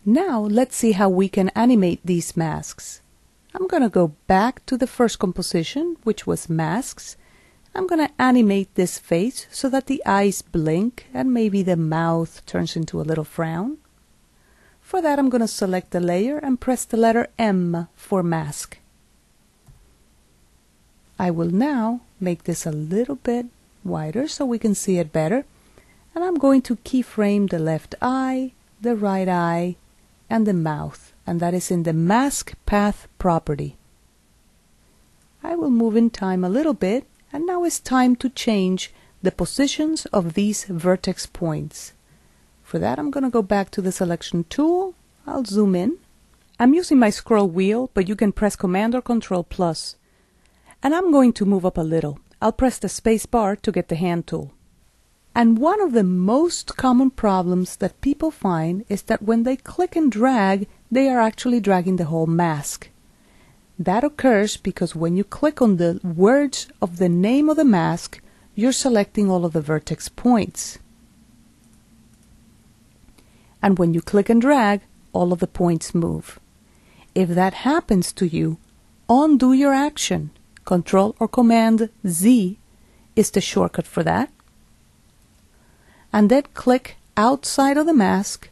Now let's see how we can animate these masks. I'm going to go back to the first composition, which was masks. I'm going to animate this face so that the eyes blink and maybe the mouth turns into a little frown. For that, I'm going to select the layer and press the letter M for mask. I will now make this a little bit wider so we can see it better. And I'm going to keyframe the left eye, the right eye, and the mouth. And that is in the Mask Path property. I will move in time a little bit, and now it's time to change the positions of these vertex points. For that, I'm going to go back to the selection tool. I'll zoom in. I'm using my scroll wheel, but you can press Command or Control plus. And I'm going to move up a little. I'll press the space bar to get the hand tool. And one of the most common problems that people find is that when they click and drag, they are actually dragging the whole mask. That occurs because when you click on the words of the name of the mask, you're selecting all of the vertex points. And when you click and drag, all of the points move. If that happens to you, undo your action. Control or Command Z is the shortcut for that. And then click outside of the mask,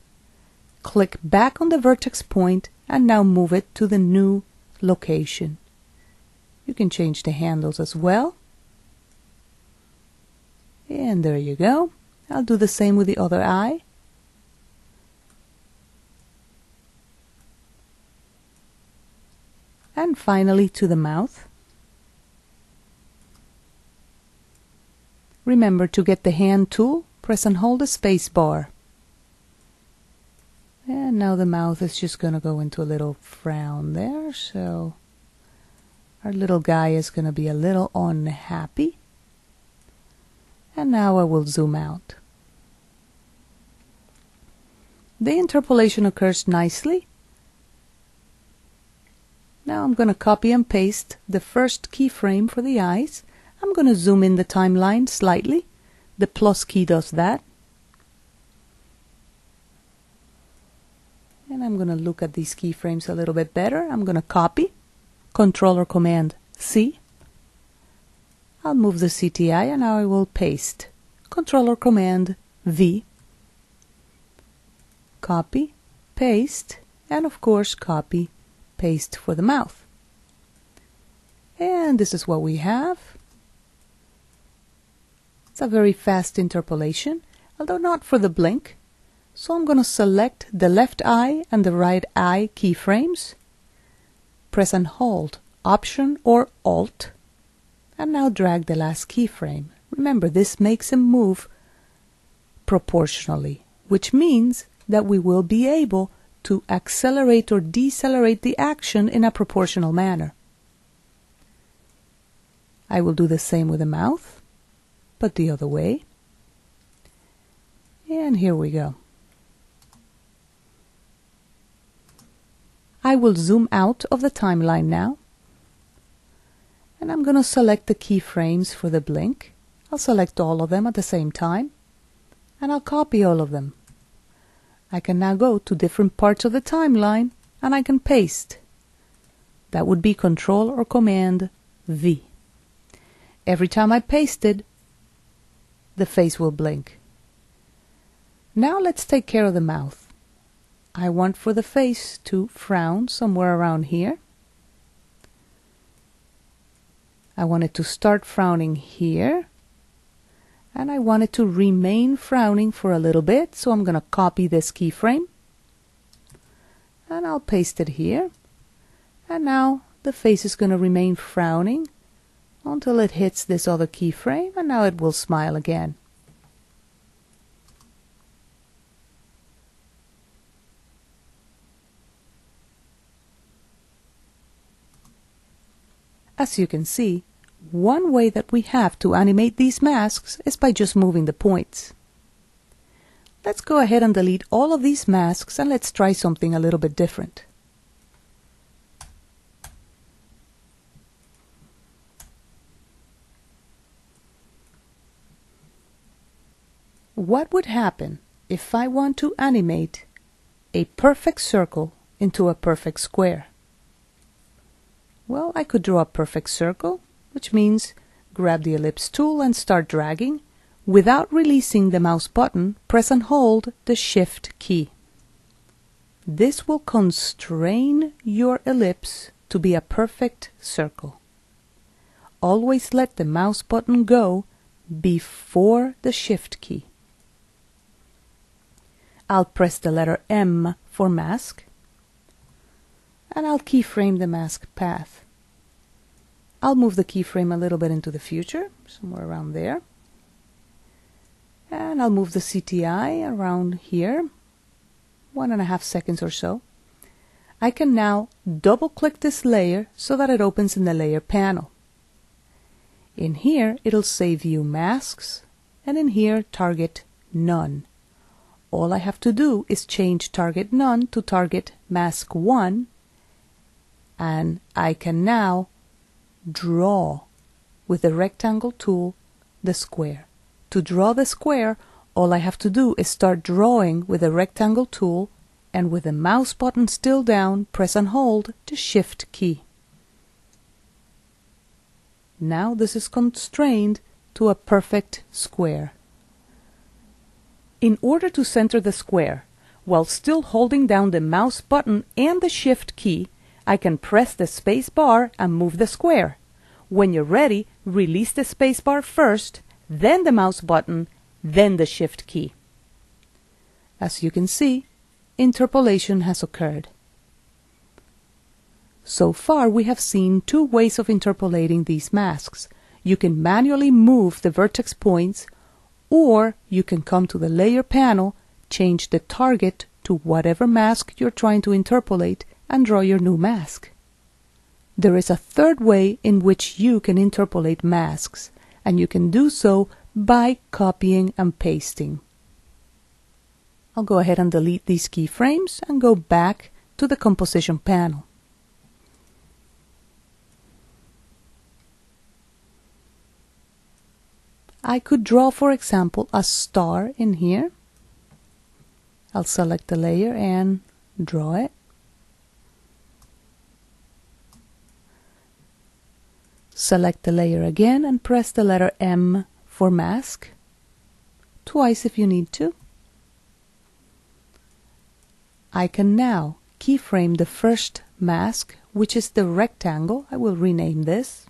click back on the vertex point, and now move it to the new location. You can change the handles as well. And there you go. I'll do the same with the other eye. And finally to the mouth. Remember to get the hand tool, press and hold the space bar. And now the mouth is just going to go into a little frown there, so our little guy is going to be a little unhappy. And now I will zoom out. The interpolation occurs nicely. Now I'm going to copy and paste the first keyframe for the eyes. I'm going to zoom in the timeline slightly. The plus key does that. And I'm going to look at these keyframes a little bit better. I'm going to copy, Control or Command C. I'll move the CTI and now I will paste. Control or Command V. Copy, paste, and of course copy, paste for the mouth. And this is what we have. It's a very fast interpolation, although not for the blink. So I'm going to select the left eye and the right eye keyframes. Press and hold Option or Alt. And now drag the last keyframe. Remember, this makes him move proportionally, which means that we will be able to accelerate or decelerate the action in a proportional manner. I will do the same with the mouth, but the other way. And here we go. I will zoom out of the timeline now. And I'm going to select the keyframes for the blink. I'll select all of them at the same time. And I'll copy all of them. I can now go to different parts of the timeline and I can paste. That would be Control or Command V. Every time I pasted, the face will blink. Now let's take care of the mouth. I want for the face to frown somewhere around here. I want it to start frowning here. And I want it to remain frowning for a little bit, so I'm going to copy this keyframe. And I'll paste it here. And now the face is going to remain frowning until it hits this other keyframe, and now it will smile again. As you can see, one way that we have to animate these masks is by just moving the points. Let's go ahead and delete all of these masks and let's try something a little bit different. What would happen if I want to animate a perfect circle into a perfect square? Well, I could draw a perfect circle, which means grab the ellipse tool and start dragging. Without releasing the mouse button, press and hold the Shift key. This will constrain your ellipse to be a perfect circle. Always let the mouse button go before the Shift key. I'll press the letter M for mask, and I'll keyframe the mask path. I'll move the keyframe a little bit into the future, somewhere around there. And I'll move the CTI around here, 1.5 seconds or so. I can now double-click this layer so that it opens in the layer panel. In here, it'll say View Masks, and in here, Target None. All I have to do is change Target None to Target Mask 1, and I can now draw with the rectangle tool the square. To draw the square, all I have to do is start drawing with the rectangle tool, and with the mouse button still down, press and hold the Shift key. Now this is constrained to a perfect square. In order to center the square, while still holding down the mouse button and the Shift key, I can press the space bar and move the square. When you're ready, release the space bar first, then the mouse button, then the Shift key. As you can see, interpolation has occurred. So far, we have seen two ways of interpolating these masks. You can manually move the vertex points, or you can come to the layer panel, change the target to whatever mask you're trying to interpolate, and draw your new mask. There is a third way in which you can interpolate masks, and you can do so by copying and pasting. I'll go ahead and delete these keyframes and go back to the composition panel. I could draw, for example, a star in here. I'll select the layer and draw it. Select the layer again and press the letter M for mask, twice if you need to. I can now keyframe the first mask, which is the rectangle. I will rename this.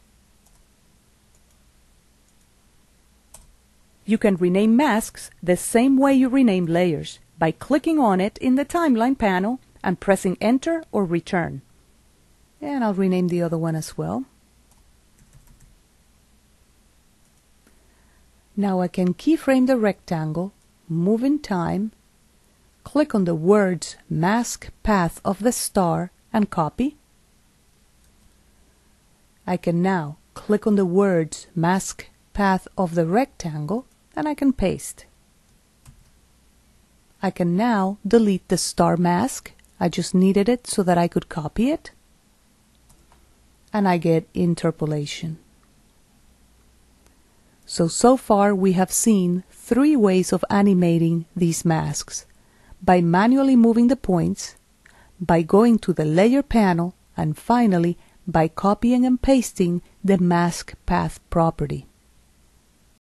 You can rename masks the same way you rename layers, by clicking on it in the timeline panel and pressing Enter or Return. And I'll rename the other one as well. Now I can keyframe the rectangle, move in time, click on the words Mask Path of the star and copy. I can now click on the words Mask Path of the rectangle and I can paste. I can now delete the star mask. I just needed it so that I could copy it. And I get interpolation. So far we have seen three ways of animating these masks: by manually moving the points, by going to the layer panel, and finally by copying and pasting the mask path property.